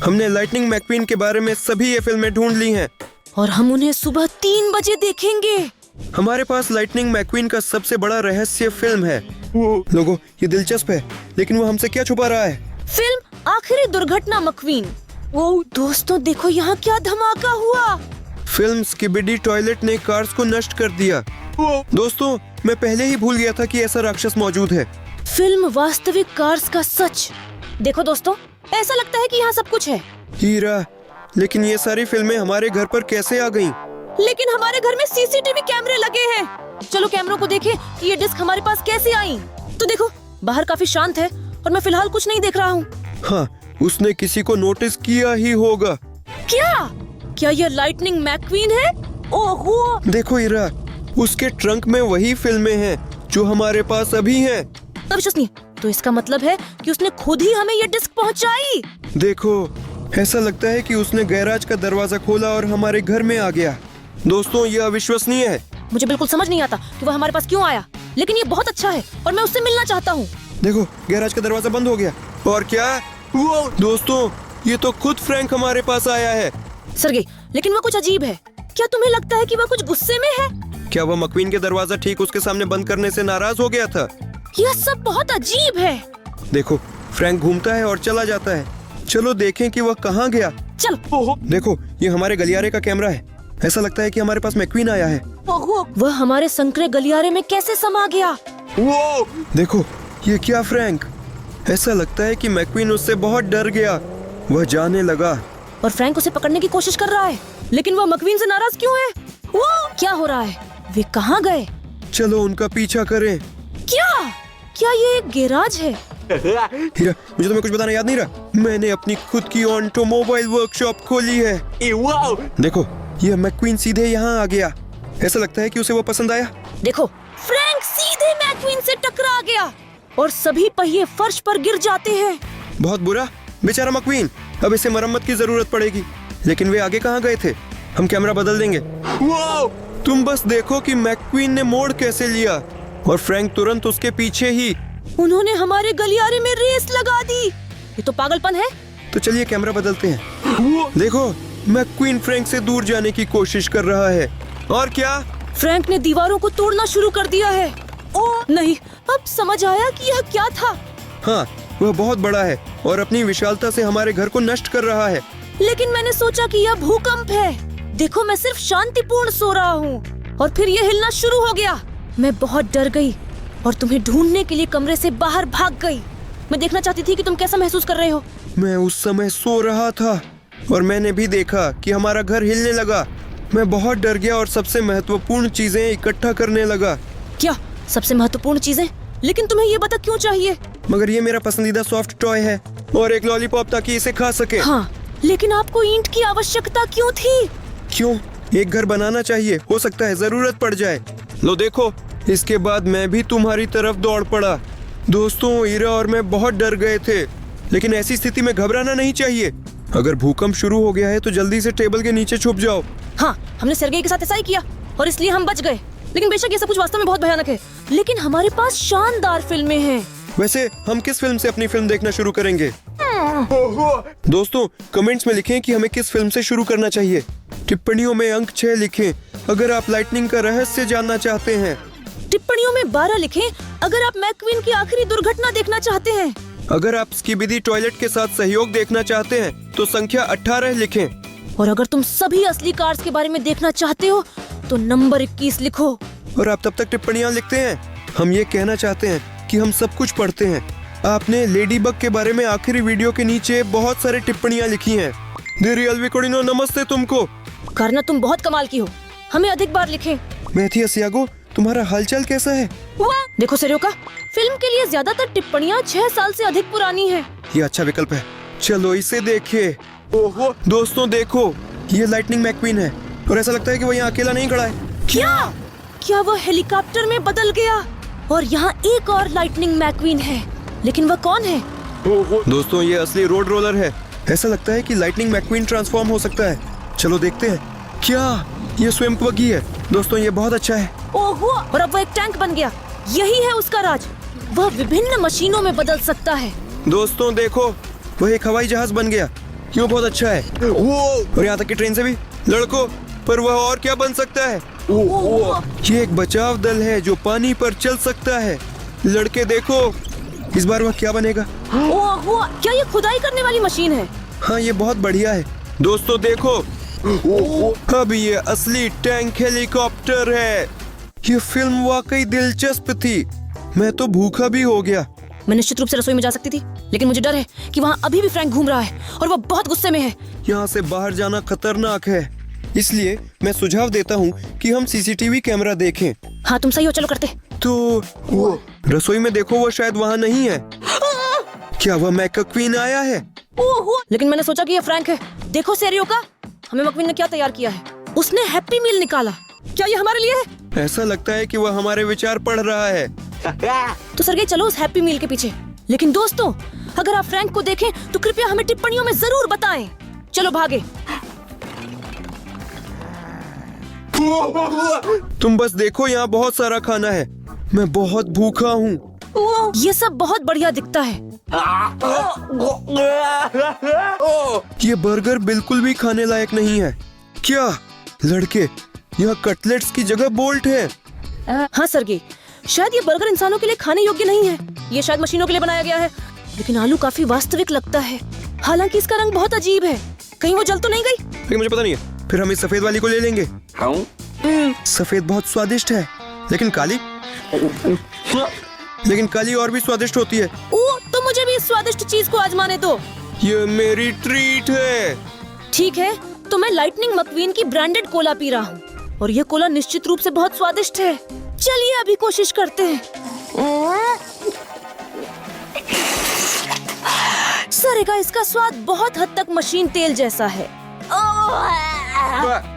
हमने लाइटनिंग मैकक्वीन के बारे में सभी ये फिल्में ढूंढ ली हैं और हम उन्हें सुबह 3 बजे देखेंगे। हमारे पास लाइटनिंग मैकक्वीन का सबसे बड़ा रहस्य फिल्म है। लोगों, ये दिलचस्प है, लेकिन वो हमसे क्या छुपा रहा है? फिल्म आखिरी दुर्घटना मकवीन। वो दोस्तों देखो यहाँ क्या धमाका हुआ। फिल्म स्किबिडी टॉयलेट ने कार्स को नष्ट कर दिया। दोस्तों, मैं पहले ही भूल गया था कि ऐसा राक्षस मौजूद है। फिल्म वास्तविक कार्स का सच। देखो दोस्तों, ऐसा लगता है कि यहाँ सब कुछ है। हीरा, लेकिन ये सारी फिल्में हमारे घर पर कैसे आ गईं? लेकिन हमारे घर में सीसीटीवी कैमरे लगे हैं। चलो कैमरों को देखें कि ये डिस्क हमारे पास कैसे आई। तो देखो, बाहर काफी शांत है और मैं फिलहाल कुछ नहीं देख रहा हूँ। हाँ, उसने किसी को नोटिस किया ही होगा। क्या ये लाइटनिंग मैकक्वीन है? ओहो! देखो हीरा, उसके ट्रंक में वही फिल्में हैं जो हमारे पास अभी हैं। अविश्वसनीय। तो इसका मतलब है कि उसने खुद ही हमें ये डिस्क पहुंचाई। देखो, ऐसा लगता है कि उसने गैराज का दरवाजा खोला और हमारे घर में आ गया। दोस्तों, ये अविश्वसनीय है। मुझे बिल्कुल समझ नहीं आता कि वह हमारे पास क्यों आया, लेकिन ये बहुत अच्छा है और मैं उससे मिलना चाहता हूँ। देखो, गैराज का दरवाजा बंद हो गया। और क्या? वो दोस्तों, ये तो खुद फ्रैंक हमारे पास आया है। सरगे, लेकिन वह कुछ अजीब है। क्या तुम्हें लगता है कि वह कुछ गुस्से में है? क्या वह मकवीन के दरवाजा ठीक उसके सामने बंद करने से नाराज हो गया था? यह सब बहुत अजीब है। देखो, फ्रैंक घूमता है और चला जाता है। चलो देखें कि वह कहाँ गया। चल। देखो, ये हमारे गलियारे का कैमरा है। ऐसा लगता है कि हमारे पास मैकक्वीन आया है। वह हमारे संकरे गलियारे में कैसे समा गया? वो देखो, ये क्या फ्रैंक? ऐसा लगता है कि मैकक्वीन उससे बहुत डर गया। वह जाने लगा और फ्रैंक उसे पकड़ने की कोशिश कर रहा है, लेकिन वह मकवीन से नाराज क्यों है? वो क्या हो रहा है? वे कहाँ गए? चलो उनका पीछा करें। क्या ये एक गैराज है? हीरा, मुझे तुम्हें कुछ बताना याद नहीं रहा। मैंने अपनी खुद की ऑटोमोबाइल वर्कशॉप खोली है। देखो, यह मैकक्वीन सीधे यहाँ आ गया। ऐसा लगता है कि उसे वो पसंद आया। देखो, फ्रैंक सीधे मैकक्वीन से टकरा गया और सभी पहिए फर्श पर गिर जाते हैं। बहुत बुरा, बेचारा मैकक्वीन। अब इसे मरम्मत की जरूरत पड़ेगी। लेकिन वे आगे कहाँ गए थे? हम कैमरा बदल देंगे। तुम बस देखो कि मैकक्वीन ने मोड़ कैसे लिया और फ्रैंक तुरंत उसके पीछे ही। उन्होंने हमारे गलियारे में रेस लगा दी। ये तो पागलपन है। तो चलिए कैमरा बदलते हैं। देखो, मैकक्वीन फ्रैंक से दूर जाने की कोशिश कर रहा है। और क्या? फ्रैंक ने दीवारों को तोड़ना शुरू कर दिया है। ओह नहीं, अब समझ आया कि यह क्या था। हाँ, वह बहुत बड़ा है और अपनी विशालता से हमारे घर को नष्ट कर रहा है। लेकिन मैंने सोचा कि यह भूकंप है। देखो, मैं सिर्फ शांतिपूर्ण सो रहा हूँ और फिर यह हिलना शुरू हो गया। मैं बहुत डर गई और तुम्हें ढूंढने के लिए कमरे से बाहर भाग गई। मैं देखना चाहती थी कि तुम कैसा महसूस कर रहे हो। मैं उस समय सो रहा था और मैंने भी देखा कि हमारा घर हिलने लगा। मैं बहुत डर गया और सबसे महत्वपूर्ण चीजें इकट्ठा करने लगा। क्या सबसे महत्वपूर्ण चीजें? लेकिन तुम्हें ये बता क्यों चाहिए? मगर ये मेरा पसंदीदा सॉफ्ट टॉय है और एक लॉलीपॉप ताकि इसे खा सके। हाँ, लेकिन आपको ईंट की आवश्यकता क्यों थी? क्यों? एक घर बनाना चाहिए, हो सकता है जरूरत पड़ जाए। लो देखो, इसके बाद मैं भी तुम्हारी तरफ दौड़ पड़ा। दोस्तों, हीरा और मैं बहुत डर गए थे, लेकिन ऐसी स्थिति में घबराना नहीं चाहिए। अगर भूकंप शुरू हो गया है तो जल्दी से टेबल के नीचे छुप जाओ। हाँ, हमने सर्गेई के साथ ऐसा ही किया और इसलिए हम बच गए। लेकिन बेशक ये सब कुछ वास्तव में बहुत भयानक है, लेकिन हमारे पास शानदार फिल्में हैं। वैसे हम किस फिल्म से अपनी फिल्म देखना शुरू करेंगे? दोस्तों, कमेंट्स में लिखें कि हमें किस फिल्म से शुरू करना चाहिए। टिप्पणियों में अंक 6 लिखें अगर आप लाइटनिंग का रहस्य जानना चाहते हैं। टिप्पणियों में 12 लिखें अगर आप मैकक्वीन की आखिरी दुर्घटना देखना चाहते हैं। अगर आप स्किबिडी टॉयलेट के साथ सहयोग देखना चाहते हैं तो संख्या 18 लिखें। और अगर तुम सभी असली कार्स के बारे में देखना चाहते हो तो नंबर 21 लिखो। और आप तब तक टिप्पणियां लिखते हैं। हम ये कहना चाहते हैं कि हम सब कुछ पढ़ते हैं। आपने लेडीबग के बारे में आखिरी वीडियो के नीचे बहुत सारे टिप्पणियां लिखी हैं। द रियल विकोडिनो, नमस्ते तुमको। करना तुम बहुत कमाल की हो। हमें अधिक बार लिखें। मैथियस यागो, तुम्हारा हालचाल कैसा है? देखो सेरियोका, फिल्म के लिए ज्यादातर टिप्पणियां 6 साल से अधिक पुरानी हैं। ये अच्छा विकल्प है। चलो इसे देखिए। दोस्तों देखो, ये लाइटनिंग मैकक्वीन है और ऐसा लगता है कि वो यहाँ अकेला नहीं खड़ा है। क्या वह हेलीकॉप्टर में बदल गया? और यहाँ एक और लाइटनिंग मैकक्वीन है, लेकिन वह कौन है? दोस्तों, ये असली रोड रोलर है। ऐसा लगता है कि लाइटनिंग मैकक्वीन ट्रांसफॉर्म हो सकता है। चलो देखते हैं। क्या ये स्वयं बगी है? दोस्तों, ये बहुत अच्छा है। ओहो, और अब वह एक टैंक बन गया। यही है उसका राज। वह विभिन्न मशीनों में बदल सकता है। दोस्तों देखो, वह एक हवाई जहाज बन गया। यूँ बहुत अच्छा है। और यहाँ तक कि ट्रेन से भी। लड़कों, पर वह और क्या बन सकता है? ये एक बचाव दल है जो पानी पर चल सकता है। लड़के देखो, इस बार वह क्या बनेगा? क्या ये खुदाई करने वाली मशीन है? हाँ, ये बहुत बढ़िया है। दोस्तों देखो, अब ये असली टैंक हेलीकॉप्टर है। ये फिल्म वाकई दिलचस्प थी। मैं तो भूखा भी हो गया। मैं निश्चित रूप से रसोई में जा सकती थी, लेकिन मुझे डर है कि वहाँ अभी भी फ्रैंक घूम रहा है और वो बहुत गुस्से में है। यहाँ से बाहर जाना खतरनाक है, इसलिए मैं सुझाव देता हूँ कि हम सीसीटीवी कैमरा देखें। हाँ, तुम सही हो, चलो करते। तो रसोई में देखो, वो शायद वहाँ नहीं है। क्या वह मैकक्वीन आया है? लेकिन मैंने सोचा कि ये फ्रैंक है। देखो सेरियो का, हमें मक्वीन ने क्या तैयार किया है। उसने हैप्पी मील निकाला। क्या ये हमारे लिए है? ऐसा लगता है कि वह हमारे विचार पढ़ रहा है। तो सरगेई, चलो उस हैप्पी मील के पीछे। लेकिन दोस्तों, अगर आप फ्रैंक को देखें तो कृपया हमें टिप्पणियों में जरूर बताएं। चलो भागे। तुम बस देखो, यहाँ बहुत सारा खाना है। मैं बहुत भूखा हूँ। ये सब बहुत बढ़िया दिखता है। ये बर्गर बिल्कुल भी खाने लायक नहीं है। क्या लड़के, यहाँ कटलेट्स की जगह बोल्ट है। हाँ सरगेई, शायद ये बर्गर इंसानों के लिए खाने योग्य नहीं है। ये शायद मशीनों के लिए बनाया गया है। लेकिन आलू काफी वास्तविक लगता है, हालांकि इसका रंग बहुत अजीब है। कहीं वो जल तो नहीं गई? लेकिन मुझे पता नहीं है। फिर हम इस सफेद वाली को ले लेंगे। सफेद बहुत स्वादिष्ट है, लेकिन काली और भी स्वादिष्ट होती है। तो मुझे भी इस स्वादिष्ट चीज को आजमाने दो। ये मेरी ट्रीट है। ठीक है, तो मैं लाइटनिंग मक्वीन की ब्रांडेड कोला पी रहा हूँ, और ये कोला निश्चित रूप से बहुत स्वादिष्ट है। चलिए अभी कोशिश करते हैं। सरेगा, इसका स्वाद बहुत हद तक मशीन तेल जैसा है।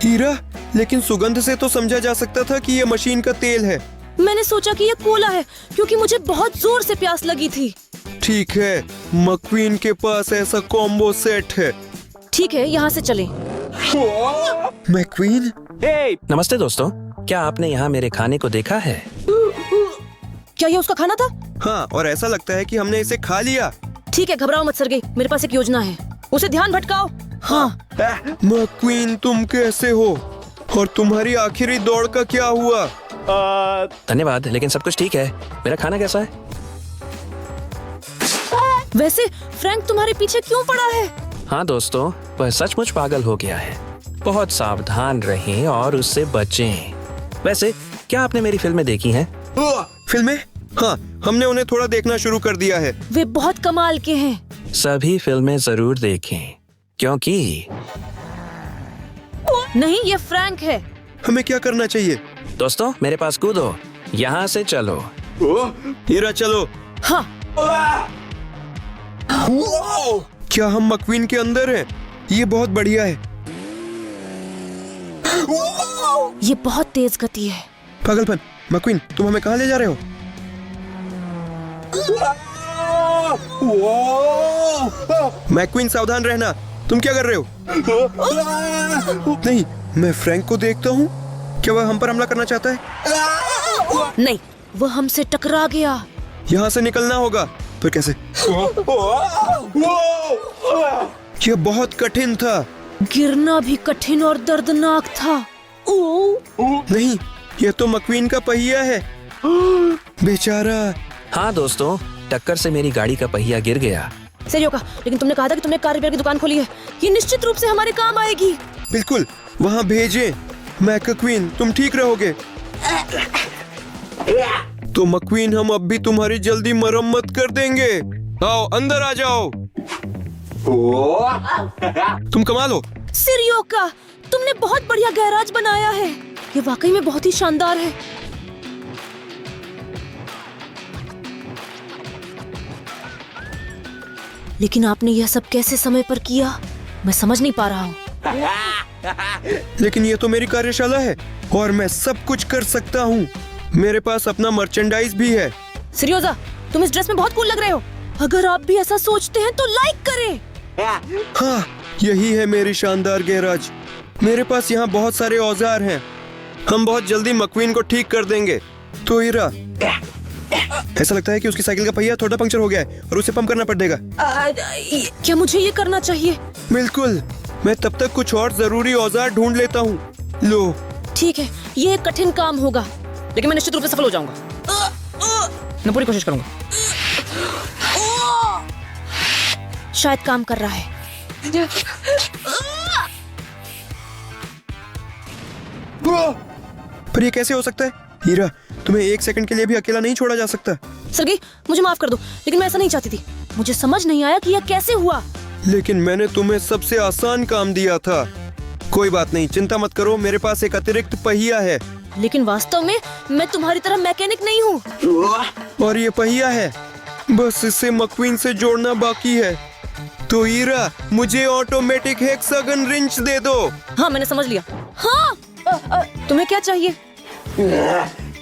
हीरा, लेकिन सुगंध से तो समझा जा सकता था कि ये मशीन का तेल है। मैंने सोचा कि ये कोला है क्योंकि मुझे बहुत जोर से प्यास लगी थी। ठीक है, मक्वीन के पास ऐसा कॉम्बो सेट है। ठीक है, यहाँ से चलें। मक्वीन, नमस्ते दोस्तों, क्या आपने यहाँ मेरे खाने को देखा है? क्या ये उसका खाना था? हाँ, और ऐसा लगता है कि हमने इसे खा लिया। ठीक है, घबराओ मत सरगेई, मेरे पास एक योजना है। उसे ध्यान भटकाओ। हाँ। मक्वीन, तुम कैसे हो? और तुम्हारी आखिरी दौड़ का क्या हुआ? धन्यवाद, लेकिन सब कुछ ठीक है। मेरा खाना कैसा है? वैसे फ्रैंक तुम्हारे पीछे क्यों पड़ा है? हाँ दोस्तों, वह सचमुच पागल हो गया है। बहुत सावधान रहें और उससे बचें। वैसे क्या आपने मेरी फिल्में देखी हैं? फिल्में? हाँ, हमने उन्हें थोड़ा देखना शुरू कर दिया है। वे बहुत कमाल के हैं। सभी फिल्में जरूर देखें, क्योंकि नहीं, ये फ्रैंक है। हमें क्या करना चाहिए? दोस्तों, मेरे पास कूदो, यहाँ से चलो। हीरा, चलो। हाँ। क्या हम मक्वीन के अंदर हैं? ये बहुत बढ़िया है। ये बहुत तेज गति है। पागलपन। मक्वीन, तुम हमें कहाँ ले जा रहे हो? मैक्वीन, सावधान रहना। तुम क्या कर रहे हो? नहीं, मैं फ्रैंक को देखता हूँ। क्या वह हम पर हमला करना चाहता है? नहीं, वह हमसे टकरा गया। यहाँ से निकलना होगा। फिर कैसे? यह बहुत कठिन था। गिरना भी कठिन और दर्दनाक था। नहीं, यह तो मक्वीन का पहिया है। बेचारा। हाँ दोस्तों, टक्कर से मेरी गाड़ी का पहिया गिर गया। सही होगा, लेकिन तुमने कहा था कि तुमने कार रिपेयर की दुकान खोली है। ये निश्चित रूप से हमारे काम आएगी। बिल्कुल, वहाँ भेजें। मैकक्वीन, तुम ठीक रहोगे। तो मक्वीन, हम अब भी तुम्हारी जल्दी मरम्मत कर देंगे। आओ, अंदर आ जाओ। तुम कमाल हो। सिरियोका, तुमने बहुत बढ़िया गैराज बनाया है। ये वाकई में बहुत ही शानदार है। लेकिन आपने यह सब कैसे समय पर किया, मैं समझ नहीं पा रहा हूँ। लेकिन ये तो मेरी कार्यशाला है और मैं सब कुछ कर सकता हूँ। मेरे पास अपना मर्चेंडाइज भी है। सिरियोजा, तुम इस ड्रेस में बहुत कूल लग रहे हो। अगर आप भी ऐसा सोचते हैं तो लाइक करें। हाँ, यही है मेरी शानदार गैराज। मेरे पास यहाँ बहुत सारे औजार हैं। हम बहुत जल्दी मक्वीन को ठीक कर देंगे। तो हीरा, ऐसा लगता है कि उसकी साइकिल का पहिया थोड़ा पंक्चर हो गया है और उसे पंप करना पड़ेगा। क्या मुझे ये करना चाहिए? बिल्कुल, मैं तब तक कुछ और जरूरी औजार ढूंढ लेता हूँ। लो, ठीक है, ये एक कठिन काम होगा, लेकिन मैं निश्चित रूप से सफल हो जाऊंगा। मैं पूरी कोशिश करूंगा। शायद काम कर रहा है। पर ये कैसे हो सकता है? हीरा, तुम्हें एक सेकंड के लिए भी अकेला नहीं छोड़ा जा सकता। सरगी, मुझे माफ कर दो, लेकिन मैं ऐसा नहीं चाहती थी। मुझे समझ नहीं आया कि यह कैसे हुआ। लेकिन मैंने तुम्हें सबसे आसान काम दिया था। कोई बात नहीं, चिंता मत करो, मेरे पास एक अतिरिक्त पहिया है। लेकिन वास्तव में मैं तुम्हारी तरह मैकेनिक नहीं हूँ। और ये पहिया है, बस इसे मक्वीन से जोड़ना बाकी है। तो हीरा, मुझे ऑटोमेटिक हेक्सागन रिंच दे दो। हाँ, मैंने समझ लिया। हाँ, तुम्हें क्या चाहिए?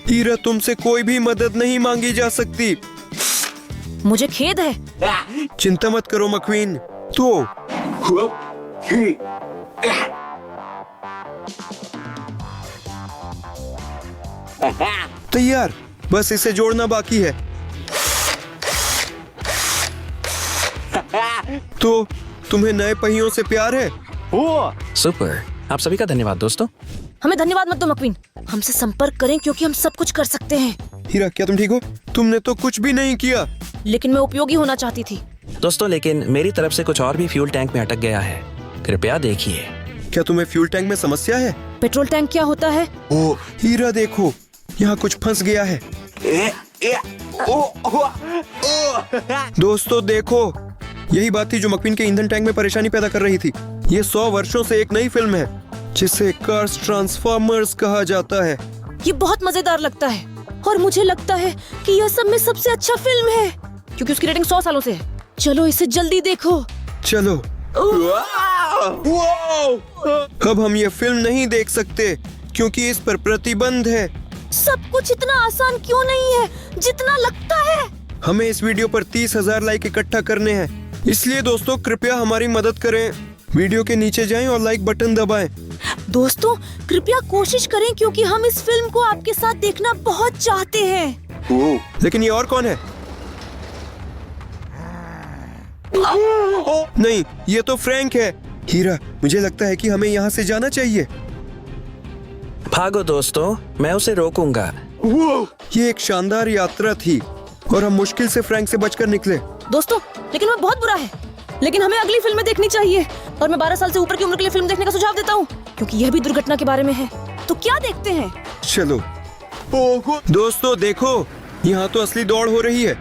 हीरा, तुमसे कोई भी मदद नहीं मांगी जा सकती। मुझे खेद है। चिंता मत करो मक्वीन। तो तैयार, बस इसे जोड़ना बाकी है। तो तुम्हें नए पहियों से प्यार है? सुपर, आप सभी का धन्यवाद दोस्तों। हमें धन्यवाद मत दो मक्वीन, हमसे संपर्क करें क्योंकि हम सब कुछ कर सकते हैं। हीरा, क्या तुम ठीक हो? तुमने तो कुछ भी नहीं किया। लेकिन मैं उपयोगी होना चाहती थी। दोस्तों, लेकिन मेरी तरफ से कुछ और भी फ्यूल टैंक में अटक गया है। कृपया देखिए। क्या तुम्हें फ्यूल टैंक में समस्या है? पेट्रोल टैंक क्या होता है? ओ हीरा, देखो, यहाँ कुछ फंस गया है। दोस्तों देखो, यही बात थी जो मक्वीन के ईंधन टैंक में परेशानी पैदा कर रही थी। ये 100 वर्षों से एक नई फिल्म है जिसे कार्स ट्रांसफॉर्मर्स कहा जाता है। ये बहुत मजेदार लगता है और मुझे लगता है कि यह सब में सबसे अच्छा फिल्म है क्योंकि उसकी रेटिंग 100 सालों से है। चलो इसे जल्दी देखो। चलो। अब हम ये फिल्म नहीं देख सकते क्योंकि इस पर प्रतिबंध है। सब कुछ इतना आसान क्यों नहीं है जितना लगता है? हमें इस वीडियो पर 30,000 लाइक इकट्ठा करने हैं, इसलिए दोस्तों कृपया हमारी मदद करें। वीडियो के नीचे जाएं और लाइक बटन दबाएं। दोस्तों कृपया कोशिश करें क्योंकि हम इस फिल्म को आपके साथ देखना बहुत चाहते हैं। लेकिन ये और कौन है? नहीं, ये तो फ्रैंक है। हीरा, मुझे लगता है कि हमें यहाँ से जाना चाहिए। भागो दोस्तों, मैं उसे रोकूंगा। ये एक शानदार यात्रा थी और हम मुश्किल से फ्रैंक से बचकर निकले। दोस्तों, लेकिन वह बहुत बुरा है। लेकिन हमें अगली फिल्में देखनी चाहिए और मैं 12 साल से ऊपर की उम्र के लिए फिल्म देखने का सुझाव देता हूँ क्योंकि यह भी दुर्घटना के बारे में है। तो क्या देखते हैं? चलो। दोस्तों देखो, यहाँ तो असली दौड़ हो रही है।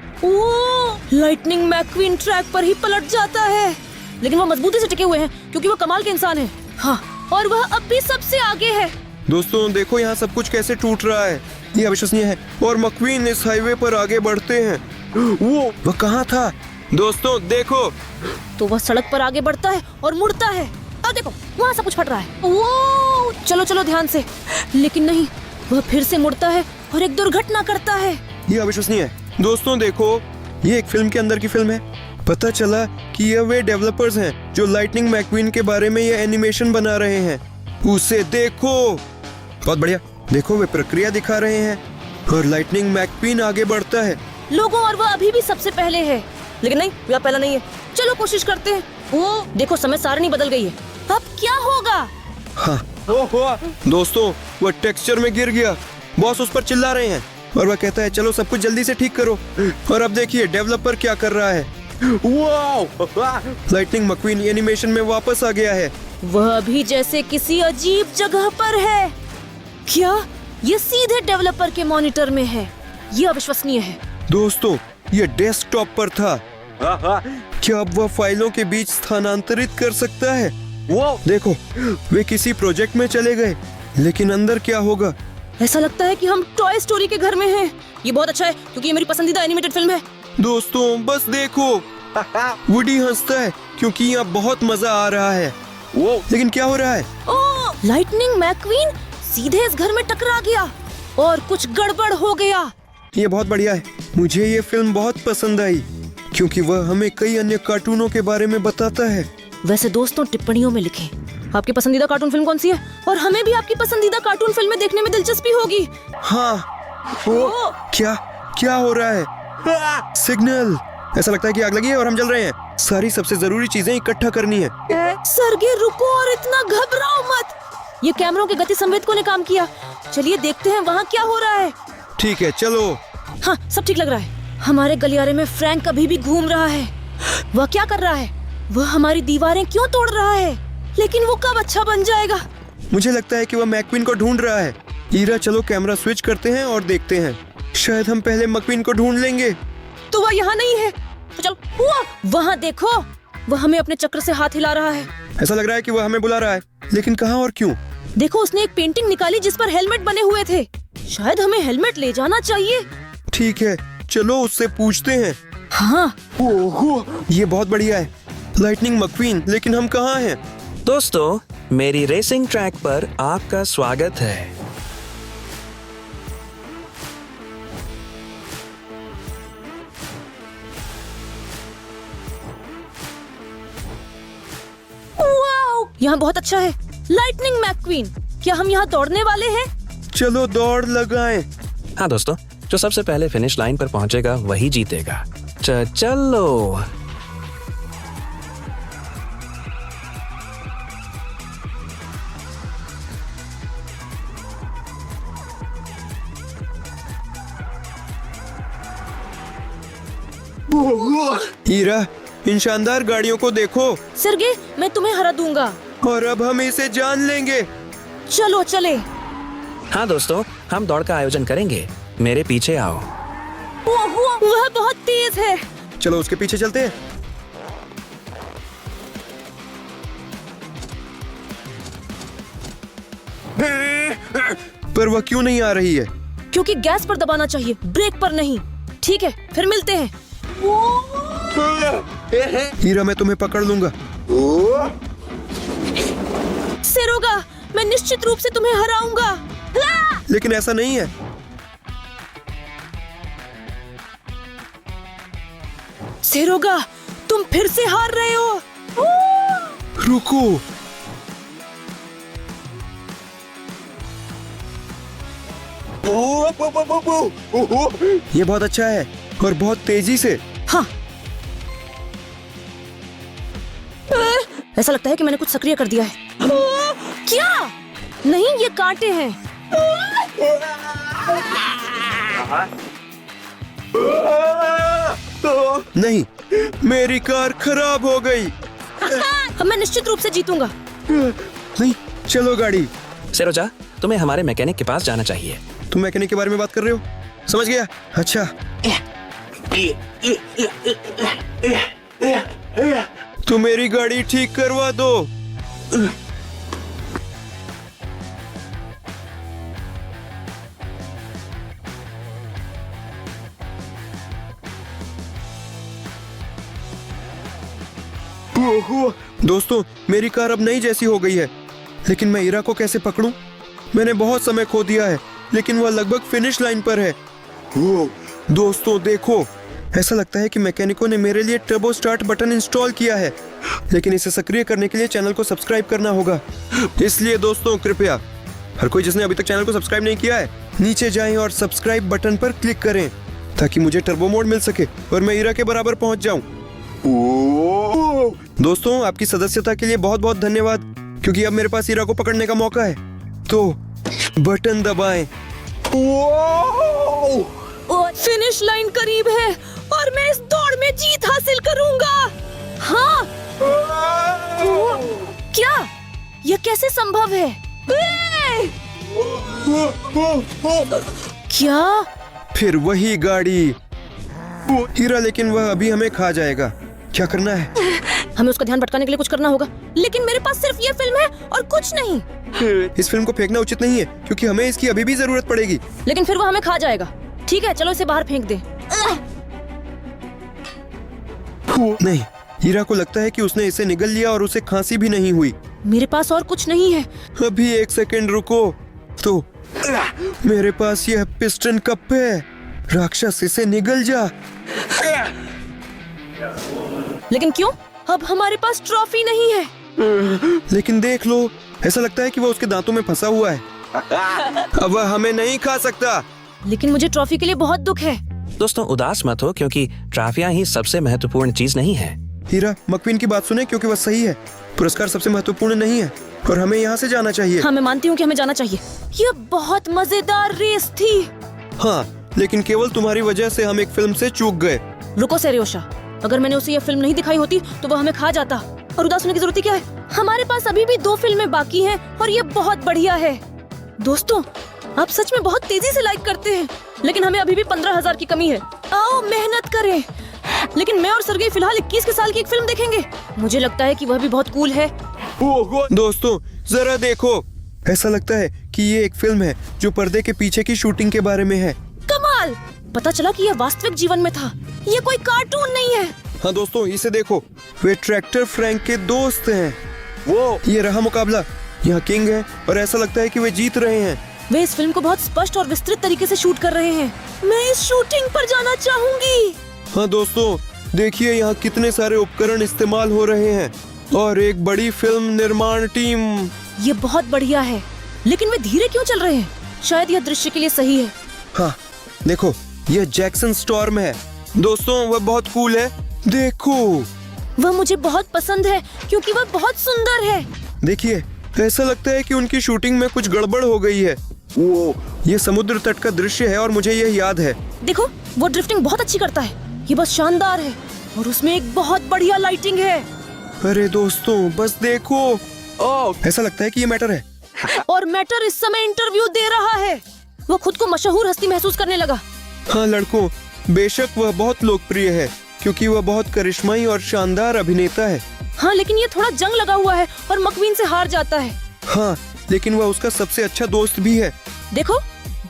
लाइटनिंग मैक्वीन ट्रैक पर ही पलट जाता है, लेकिन वह मजबूती से टिके हुए हैं क्योंकि वह कमाल के इंसान है। हाँ, और वह अब भी सबसे आगे है। दोस्तों देखो, यहाँ सब कुछ कैसे टूट रहा है, ये अविश्वसनीय है। और मक्वीन इस हाईवे पर आगे बढ़ते हैं। वह कहाँ था? दोस्तों देखो, तो वह सड़क पर आगे बढ़ता है और मुड़ता है और देखो वहाँ सब कुछ फट रहा है। वो चलो चलो ध्यान से। लेकिन नहीं, वह फिर से मुड़ता है और एक दुर्घटना करता है। ये अविश्वसनीय है। दोस्तों देखो, ये एक फिल्म के अंदर की फिल्म है। पता चला कि ये वे डेवलपर्स हैं जो लाइटनिंग मैक्वीन के बारे में ये एनिमेशन बना रहे हैं। उसे देखो, बहुत बढ़िया। देखो, वे प्रक्रिया दिखा रहे हैं और लाइटनिंग मैक्वीन आगे बढ़ता है। लोगों, और वह अभी भी सबसे पहले है। लेकिन नहीं, वह पहला नहीं है। चलो कोशिश करते हैं। वो देखो, समय सारणी बदल गई है। अब क्या होगा? हाँ दोस्तों, वह टेक्सचर में गिर गया। बॉस उस पर चिल्ला रहे हैं और वह कहता है चलो सब कुछ जल्दी से ठीक करो। और अब देखिए डेवलपर क्या कर रहा है। लाइटनिंग मैक्वीन एनिमेशन में वापस आ गया है। वह अभी जैसे किसी अजीब जगह पर है। क्या ये सीधे डेवलपर के मॉनिटर में है? ये अविश्वसनीय है। दोस्तों, ये डेस्कटॉप पर था। क्या अब वह फाइलों के बीच स्थानांतरित कर सकता है? देखो, वे किसी प्रोजेक्ट में चले गए, लेकिन अंदर क्या होगा? ऐसा लगता है कि हम टॉय स्टोरी के घर में हैं। ये बहुत अच्छा है क्योंकि ये मेरी पसंदीदा एनिमेटेड फिल्म है। दोस्तों बस देखो, वुडी हंसता है क्योंकि यहाँ बहुत मजा आ रहा है। लेकिन क्या हो रहा है? लाइटनिंग मैक्वीन सीधे इस घर में टकरा गया और कुछ गड़बड़ हो गया। ये बहुत बढ़िया है। मुझे ये फिल्म बहुत पसंद आई क्योंकि वह हमें कई अन्य कार्टूनों के बारे में बताता है। वैसे दोस्तों, टिप्पणियों में लिखें आपकी पसंदीदा कार्टून फिल्म कौन सी है और हमें भी आपकी पसंदीदा कार्टून फिल्में देखने में दिलचस्पी होगी। हाँ, क्या क्या हो रहा है? सिग्नल, ऐसा लगता है कि आग लगी है और हम जल रहे हैं। सारी सबसे जरूरी चीजें इकट्ठा करनी है। सर्गे रुको और इतना घबराओ मत। ये कैमरों के गति संवेदकों ने काम किया। चलिए देखते हैं वहाँ क्या हो रहा है। ठीक है चलो। हाँ सब ठीक लग रहा है। हमारे गलियारे में फ्रैंक अभी भी घूम रहा है। वह क्या कर रहा है? वह हमारी दीवारें क्यों तोड़ रहा है? लेकिन वो कब अच्छा बन जाएगा? मुझे लगता है कि वह मैक्विन को ढूंढ रहा है। ईरा चलो कैमरा स्विच करते हैं और देखते हैं। शायद हम पहले मैक्विन को ढूंढ लेंगे। तो वह यहाँ नहीं है। तो चल वहाँ देखो, वह हमें अपने चक्र से हाथ हिला रहा है। ऐसा लग रहा है कि वह हमें बुला रहा है, लेकिन कहाँ और क्यों? देखो उसने एक पेंटिंग निकाली जिस पर हेलमेट बने हुए थे। शायद हमें हेलमेट ले जाना चाहिए। ठीक है चलो उससे पूछते हैं। हाँ ये बहुत बढ़िया है, लाइटनिंग मक्वीन। लेकिन हम कहाँ हैं? दोस्तों, मेरी रेसिंग ट्रैक पर आपका स्वागत है। वाओ, यहाँ बहुत अच्छा है। लाइटनिंग मैक्वीन, क्या हम यहाँ दौड़ने वाले हैं? चलो दौड़ लगाएं। हाँ दोस्तों, जो सबसे पहले फिनिश लाइन पर पहुंचेगा वही जीतेगा। चलो। ईरा, इन शानदार गाड़ियों को देखो। सर्गे, मैं तुम्हें हरा दूंगा। और अब हम इसे जान लेंगे। चलो चले। हाँ दोस्तों, हम दौड़ का आयोजन करेंगे। मेरे पीछे आओ। वह बहुत तेज है। चलो उसके पीछे चलते हैं। पर वह क्यों नहीं आ रही है? क्योंकि गैस पर दबाना चाहिए, ब्रेक पर नहीं। ठीक है, फिर मिलते हैं। हीरा, मैं तुम्हें पकड़ लूंगा। सेरोगा, मैं निश्चित रूप से तुम्हें हराऊंगा। लेकिन ऐसा नहीं है। सेरोगा, तुम फिर से हार रहे हो। रुको। ये बहुत अच्छा है और बहुत तेजी से। हाँ, ऐसा लगता है कि मैंने कुछ सक्रिय कर दिया है। क्या? नहीं, ये कांटे हैं। नहीं, मेरी कार खराब हो गई। अब मैं निश्चित रूप से जीतूंगा। नहीं, चलो गाड़ी। सेरोजा, तुम्हें हमारे मैकेनिक के पास जाना चाहिए। तुम मैकेनिक के बारे में बात कर रहे हो? समझ गया। अच्छा, तो मेरी गाड़ी ठीक करवा दो। दोस्तों, मेरी कार अब नई जैसी हो गई है, लेकिन मैं ईरा को कैसे पकड़ूं? मैंने बहुत समय खो दिया है, लेकिन वह लगभग फिनिश लाइन पर है। दोस्तों देखो, ऐसा लगता है कि मैकेनिकों ने मेरे लिए टर्बो स्टार्ट बटन इंस्टॉल किया है, लेकिन इसे सक्रिय करने के लिए चैनल को सब्सक्राइब करना होगा। इसलिए दोस्तों कृपया, हर कोई जिसने अभी तक चैनल को सब्सक्राइब नहीं किया है, नीचे जाएं और सब्सक्राइब बटन पर क्लिक करें ताकि मुझे टर्बो मोड मिल सके और मैं ईरा के बराबर पहुंच जाऊं। दोस्तों, आपकी सदस्यता के लिए बहुत बहुत धन्यवाद, क्योंकि अब मेरे पास ईरा को पकड़ने का मौका है। तो बटन दबाएं। फिनिश लाइन करीब है और मैं इस दौड़ में जीत हासिल करूंगा। हाँ, क्या? यह कैसे संभव है? क्या? फिर वही गाड़ी। हीरा, लेकिन वह अभी हमें खा जाएगा। क्या करना है? हमें उसका ध्यान भटकाने के लिए कुछ करना होगा, लेकिन मेरे पास सिर्फ ये फिल्म है और कुछ नहीं। इस फिल्म को फेंकना उचित नहीं है, क्योंकि हमें इसकी अभी भी जरूरत पड़ेगी। लेकिन फिर वो हमें खा जाएगा। ठीक है, चलो इसे बाहर फेंक दे। नहीं, हीरा को लगता है कि उसने इसे निगल लिया और उसे खांसी भी नहीं हुई। मेरे पास और कुछ नहीं है। अभी एक सेकंड रुको। तो मेरे पास यह पिस्टन कप है। राक्षस, इसे निगल जा। लेकिन क्यों? अब हमारे पास ट्रॉफी नहीं है। लेकिन देख लो, ऐसा लगता है कि वो उसके दांतों में फंसा हुआ है। अब वह हमें नहीं खा सकता। लेकिन मुझे ट्रॉफी के लिए बहुत दुख है। दोस्तों, उदास मत हो, क्योंकि ट्रॉफियां ही सबसे महत्वपूर्ण चीज नहीं है। हीरा, मकवीन की बात सुने क्योंकि वह सही है। पुरस्कार सबसे महत्वपूर्ण नहीं है और हमें यहाँ से जाना चाहिए। हाँ, मैं मानती हूँ कि हमें जाना चाहिए। ये बहुत मजेदार रेस थी। हाँ, लेकिन केवल तुम्हारी वजह से हम एक फिल्म से चूक गए। रुको सेरियोशा, अगर मैंने उसे ये फिल्म नहीं दिखाई होती तो वह हमें खा जाता। और उदास होने की जरूरत क्या है? हमारे पास अभी भी 2 फिल्में बाकी हैं और ये बहुत बढ़िया है। दोस्तों, आप सच में बहुत तेजी से लाइक करते हैं, लेकिन हमें अभी भी 15,000 की कमी है। आओ मेहनत करें। लेकिन मैं और सर्गेई फिलहाल 21 साल की एक फिल्म देखेंगे। मुझे लगता है कि वह भी बहुत कूल है। दोस्तों, जरा देखो, ऐसा लगता है कि ये एक फिल्म है जो पर्दे के पीछे की शूटिंग के बारे में है। कमाल! पता चला कि यह वास्तविक जीवन में था, ये कोई कार्टून नहीं है। हाँ दोस्तों, इसे देखो, वे ट्रैक्टर फ्रैंक के दोस्त हैं। वो ये रहा मुकाबला। यहाँ किंग है और ऐसा लगता है कि वे जीत रहे हैं। वे इस फिल्म को बहुत स्पष्ट और विस्तृत तरीके से शूट कर रहे हैं। मैं इस शूटिंग पर जाना चाहूंगी। हाँ दोस्तों, देखिए यहाँ कितने सारे उपकरण इस्तेमाल हो रहे हैं और एक बड़ी फिल्म निर्माण टीम। ये बहुत बढ़िया है, लेकिन वे धीरे क्यों चल रहे हैं? शायद यह दृश्य के लिए सही है। हाँ देखो, यह जैक्सन स्टॉर्म है। दोस्तों, वह बहुत कूल है। देखो, वह मुझे बहुत पसंद है क्योंकि वह बहुत सुंदर है। देखिए, ऐसा लगता है कि उनकी शूटिंग में कुछ गड़बड़ हो गई है। वो ये समुद्र तट का दृश्य है और मुझे यह याद है। देखो, वो ड्रिफ्टिंग बहुत अच्छी करता है। ये बस शानदार है और उसमें एक बहुत बढ़िया लाइटिंग है। अरे दोस्तों, बस देखो। ऐसा लगता है कि ये मैटर है। और मैटर इस समय इंटरव्यू दे रहा है। वो खुद को मशहूर हस्ती महसूस करने लगा। हाँ लड़कों, बेशक वह बहुत लोकप्रिय है क्योंकि वह बहुत करिश्माई और शानदार अभिनेता है। हाँ, लेकिन ये थोड़ा जंग लगा हुआ है और मकवीन से हार जाता है। हाँ, लेकिन वह उसका सबसे अच्छा दोस्त भी है। देखो,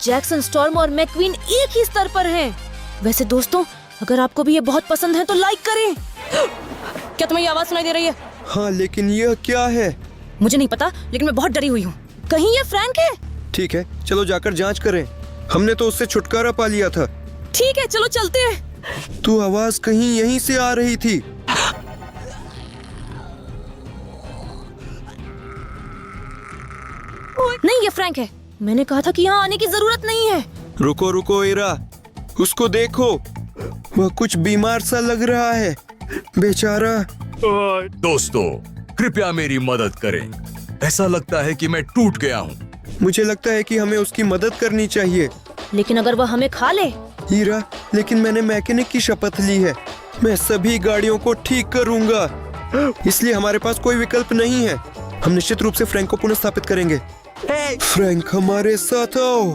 जैक्सन स्टॉर्म और मैकवीन एक ही स्तर पर हैं। वैसे दोस्तों, अगर आपको भी ये बहुत पसंद है तो लाइक करें। क्या तुम्हें ये आवाज सुनाई दे रही है? हाँ, लेकिन यह क्या है? मुझे नहीं पता, लेकिन मैं बहुत डरी हुई हूँ। कहीं ये फ्रैंक है? ठीक है, चलो जाकर जांच करें। हमने तो उससे छुटकारा पा लिया था। ठीक है, चलो चलते हैं। तो आवाज कहीं यहीं से आ रही थी। नहीं, ये फ्रैंक है। मैंने कहा था कि यहाँ आने की जरूरत नहीं है। रुको रुको इरा, उसको देखो, वह कुछ बीमार सा लग रहा है। बेचारा। दोस्तों, कृपया मेरी मदद करें। ऐसा लगता है कि मैं टूट गया हूँ। मुझे लगता है कि हमें उसकी मदद करनी चाहिए। लेकिन अगर वह हमें खा ले? हीरा, लेकिन मैंने मैकेनिक की शपथ ली है। मैं सभी गाड़ियों को ठीक करूंगा, इसलिए हमारे पास कोई विकल्प नहीं है। हम निश्चित रूप से फ्रैंक को पुनः स्थापित करेंगे। फ्रैंक, हमारे साथ आओ।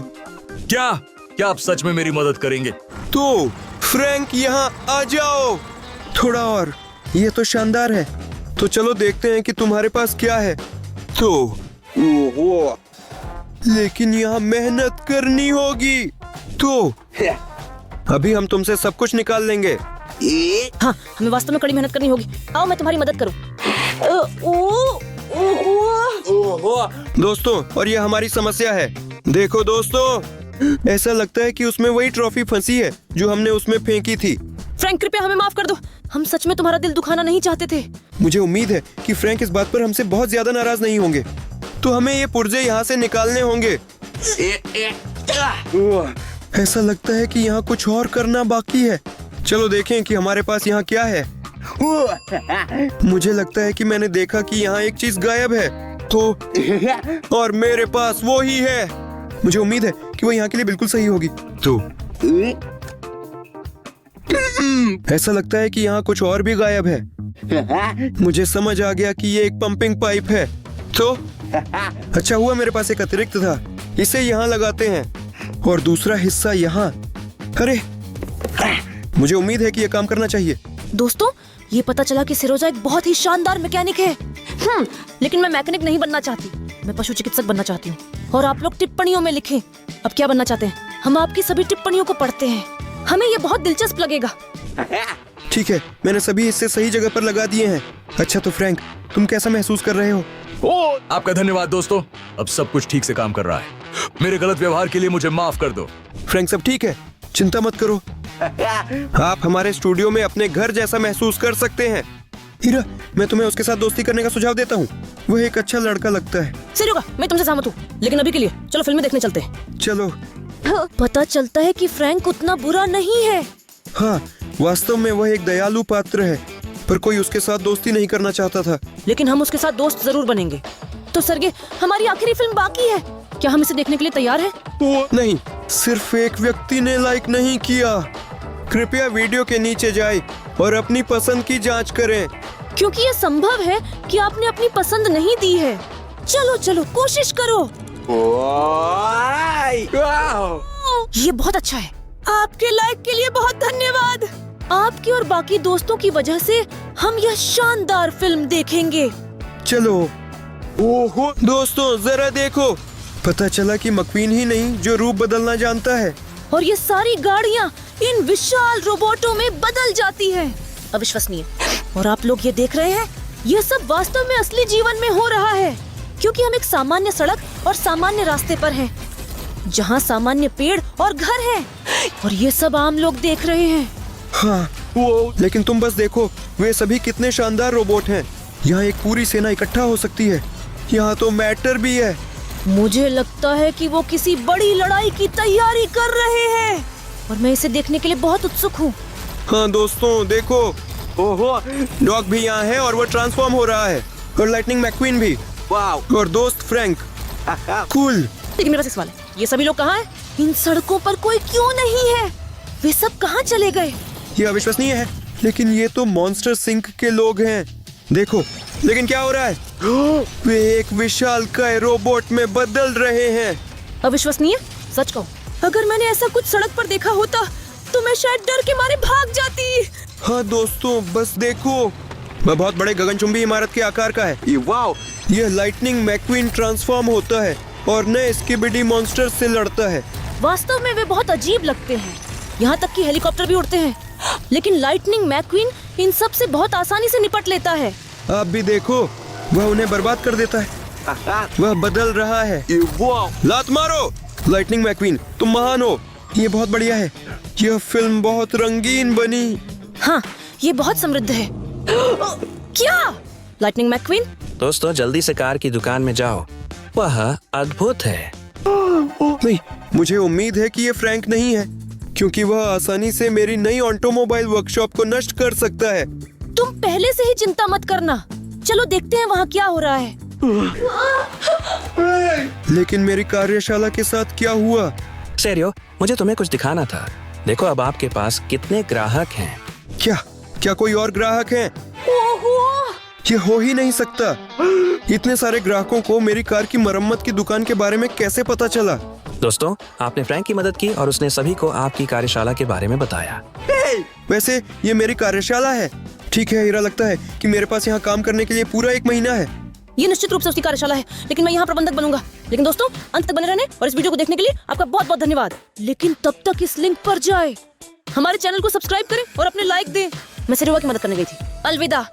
क्या क्या आप सच में मेरी मदद करेंगे? तो फ्रैंक, यहाँ आ जाओ। थोड़ा और, ये तो शानदार है। तो चलो देखते हैं कि तुम्हारे पास क्या है। तो ओहो, लेकिन यहाँ मेहनत करनी होगी। तो अभी हम तुमसे सब कुछ निकाल लेंगे। हाँ, हमें वास्तव में कड़ी मेहनत करनी होगी। आओ, मैं तुम्हारी मदद करूँ। दोस्तों, और ये हमारी समस्या है। देखो दोस्तों, ऐसा लगता है कि उसमें वही ट्रॉफी फंसी है जो हमने उसमें फेंकी थी। फ्रैंक, कृपया हमें माफ कर दो। हम सच में तुम्हारा दिल दुखाना नहीं चाहते थे। मुझे उम्मीद है कि फ्रैंक इस बात पर हमसे बहुत ज्यादा नाराज नहीं होंगे। तो हमें ये पुर्जे यहाँ से निकालने होंगे। ऐसा लगता है कि यहाँ कुछ और करना बाकी है। चलो देखें कि हमारे पास यहाँ क्या है। मुझे लगता है कि मैंने देखा कि यहाँ एक चीज गायब है। तो और मेरे पास वो ही है। मुझे उम्मीद है कि वो यहाँ के लिए बिल्कुल सही होगी। तो ऐसा लगता है कि यहाँ कुछ और भी गायब है। मुझे समझ आ गया कि ये एक पंपिंग पाइप है। तो अच्छा हुआ मेरे पास एक अतिरिक्त था। इसे यहाँ लगाते हैं और दूसरा हिस्सा यहाँ। अरे, मुझे उम्मीद है कि ये काम करना चाहिए। दोस्तों, ये पता चला कि सिरोजा एक बहुत ही शानदार मैकेनिक है। लेकिन मैं मैकेनिक नहीं बनना चाहती। मैं पशु चिकित्सक बनना चाहती हूँ। और आप लोग टिप्पणियों में लिखें अब क्या बनना चाहते हैं। हम आपकी सभी टिप्पणियों को पढ़ते हैं। हमें ये बहुत दिलचस्प लगेगा। ठीक है, मैंने सभी हिस्से सही जगह पर लगा दिए हैं। अच्छा, तो फ्रैंक, तुम कैसा महसूस कर रहे हो? आपका धन्यवाद दोस्तों, अब सब कुछ ठीक से काम कर रहा है। मेरे गलत व्यवहार के लिए मुझे माफ कर दो। फ्रैंक, सब ठीक है, चिंता मत करो। आप हमारे स्टूडियो में अपने घर जैसा महसूस कर सकते हैं। हीरा, मैं तुम्हें उसके साथ दोस्ती करने का सुझाव देता हूँ। वह एक अच्छा लड़का लगता है। सिरोगा, मैं तुमसे सहमत हूँ, लेकिन अभी के लिए चलो फिल्में देखने चलते हैं। चलो। पता चलता है कि फ्रैंक उतना बुरा नहीं है। हाँ, वास्तव में वह एक दयालु पात्र है। पर कोई उसके साथ दोस्ती नहीं करना चाहता था। लेकिन हम उसके साथ दोस्त जरूर बनेंगे। तो सरगे, हमारी आखिरी फिल्म बाकी है। क्या हम इसे देखने के लिए तैयार हैं? नहीं, सिर्फ एक व्यक्ति ने लाइक नहीं किया। कृपया वीडियो के नीचे जाएं और अपनी पसंद की जांच करें। क्योंकि ये संभव है कि आपने अपनी पसंद नहीं दी है। चलो चलो, कोशिश करो। ये बहुत अच्छा है। आपके लाइक के लिए बहुत धन्यवाद। आपके और बाकी दोस्तों की वजह से हम यह शानदार फिल्म देखेंगे। चलो। ओहो दोस्तों, जरा देखो, पता चला कि मक्वीन ही नहीं जो रूप बदलना जानता है। और ये सारी गाड़ियाँ इन विशाल रोबोटों में बदल जाती हैं। अविश्वसनीय। और आप लोग ये देख रहे हैं, ये सब वास्तव में असली जीवन में हो रहा है, क्योंकि हम एक सामान्य सड़क और सामान्य रास्ते पर हैं, जहाँ सामान्य पेड़ और घर हैं, और ये सब आम लोग देख रहे हैं। हाँ, लेकिन तुम बस देखो, वे सभी कितने शानदार रोबोट हैं। यहाँ एक पूरी सेना इकट्ठा हो सकती है। यहाँ तो मैटर भी है। मुझे लगता है कि वो किसी बड़ी लड़ाई की तैयारी कर रहे हैं, और मैं इसे देखने के लिए बहुत उत्सुक हूँ। हाँ दोस्तों देखो, ओहो, डॉग भी यहाँ है और वो ट्रांसफॉर्म हो रहा है, और लाइटनिंग मैक्वीन भी, और दोस्त फ्रैंक। कूल। लेकिन मेरा पास एक सवाल है, ये सभी लोग कहाँ हैं? इन सड़कों पर कोई क्यों नहीं है? वे सब कहाँ चले गए? ये अविश्वसनीय है, लेकिन ये तो मॉन्स्टर सिंक के लोग हैं। देखो, लेकिन क्या हो रहा है? वे एक विशालकाय रोबोट में बदल रहे हैं। अविश्वसनीय? सच कहूँ, अगर मैंने ऐसा कुछ सड़क पर देखा होता तो मैं शायद डर के मारे भाग जाती। हाँ दोस्तों, बस देखो, वह बहुत बड़े गगनचुंबी इमारत के आकार का है। ये लाइटनिंग मैक्वीन ट्रांसफॉर्म होता है और नए स्किबिडी मॉन्स्टर से लड़ता है। वास्तव में वे बहुत अजीब लगते हैं। यहाँ तक कि हेलीकॉप्टर भी उड़ते हैं, लेकिन लाइटनिंग मैक्वीन इन सब से बहुत आसानी से निपट लेता है। आप भी देखो, वह उन्हें बर्बाद कर देता है। वह बदल रहा है। लात मारो लाइटनिंग मैक्वीन, तुम महान हो। ये बहुत बढ़िया है। यह फिल्म बहुत रंगीन बनी। हाँ, ये बहुत समृद्ध है। क्या? Lightning McQueen? दोस्तों जल्दी से कार की दुकान में जाओ, वह अद्भुत है। नहीं, मुझे उम्मीद है कि ये फ्रैंक नहीं है, क्योंकि वह आसानी से मेरी नई ऑटोमोबाइल वर्कशॉप को नष्ट कर सकता है। तुम पहले से ही चिंता मत करना। चलो देखते हैं वहाँ क्या हो रहा है। लेकिन मेरी कार्यशाला के साथ क्या हुआ? सेरियो, मुझे तुम्हें कुछ दिखाना था। देखो अब आपके पास कितने ग्राहक हैं। क्या कोई और ग्राहक हैं? ये हो ही नहीं सकता। इतने सारे ग्राहकों को मेरी कार की मरम्मत की दुकान के बारे में कैसे पता चला? दोस्तों, आपने फ्रैंक की मदद की और उसने सभी को आपकी कार्यशाला के बारे में बताया। वैसे ये मेरी कार्यशाला है। ठीक है, हीरा, लगता है कि मेरे पास यहाँ काम करने के लिए पूरा 1 महीना है। ये निश्चित रूप से उसकी कार्यशाला है, लेकिन मैं यहाँ प्रबंधक बनूंगा। लेकिन दोस्तों, अंत तक बने रहने और इस वीडियो को देखने के लिए आपका बहुत बहुत धन्यवाद। लेकिन तब तक इस लिंक पर जाए, हमारे चैनल को सब्सक्राइब करें और अपने लाइक दें। मैं सेरिवा की मदद करने गई थी। अलविदा।